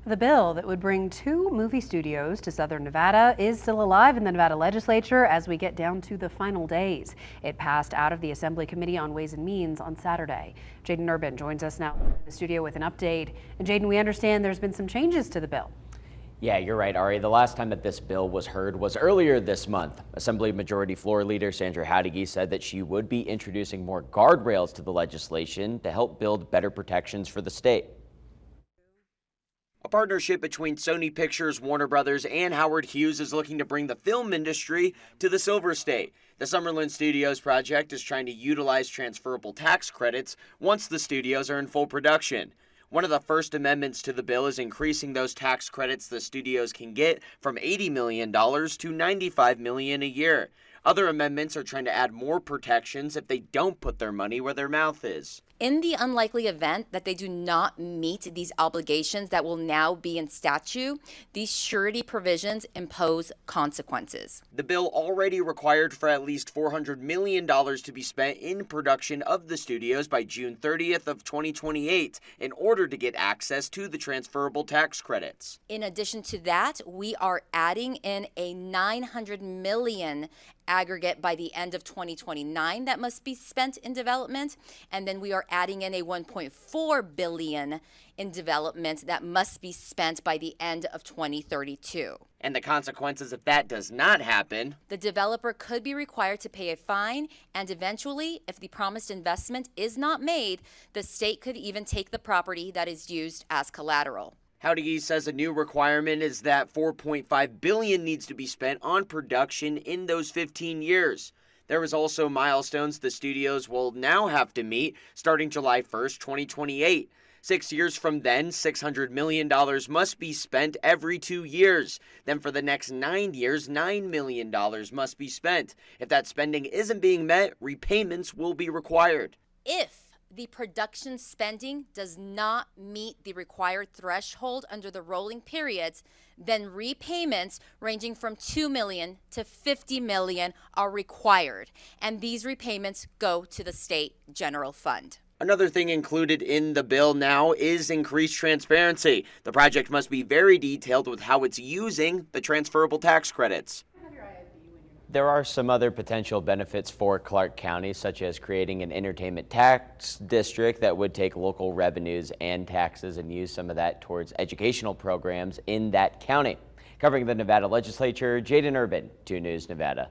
The bill that would bring 2 movie studios to Southern Nevada is still alive in the Nevada Legislature as we get down to the final days. It passed out of the Assembly Committee on Ways and Means on Saturday. Jaden Urban joins us now in the studio with an update. And Jaden, we understand there's been some changes to the bill. Yeah, you're right, Ari. The last time that this bill was heard was earlier this month. Assembly Majority Floor Leader Sandra Hadegui said that she would be introducing more guardrails to the legislation to help build better protections for the state. A partnership between Sony Pictures, Warner Brothers, and Howard Hughes is looking to bring the film industry to the Silver State. The Summerlin Studios project is trying to utilize transferable tax credits once the studios are in full production. One of the first amendments to the bill is increasing those tax credits the studios can get from $80 million to $95 million a year. Other amendments are trying to add more protections if they don't put their money where their mouth is. In the unlikely event that they do not meet these obligations that will now be in statute, these surety provisions impose consequences. The bill already required for at least $400 million to be spent in production of the studios by June 30th of 2028 in order to get access to the transferable tax credits. In addition to that, we are adding in a $900 million aggregate by the end of 2029 that must be spent in development, and then we are adding in a $1.4 billion in development that must be spent by the end of 2032. And the consequences if that does not happen: the developer could be required to pay a fine, and eventually, if the promised investment is not made, the state could even take the property that is used as collateral. Hadegui says a new requirement is that $4.5 billion needs to be spent on production in those 15 years. There is also milestones the studios will now have to meet starting July 1st, 2028. 6 years from then, $600 million must be spent every 2 years. Then for the next 9 years, $9 million must be spent. If that spending isn't being met, repayments will be required. If the production spending does not meet the required threshold under the rolling periods, then repayments ranging from $2 million to $50 million are required, and these repayments go to the state general fund. Another thing included in the bill now is increased transparency. The project must be very detailed with how it's using the transferable tax credits. There are some other potential benefits for Clark County, such as creating an entertainment tax district that would take local revenues and taxes and use some of that towards educational programs in that county. Covering the Nevada Legislature, Jaden Urban, 2 News Nevada.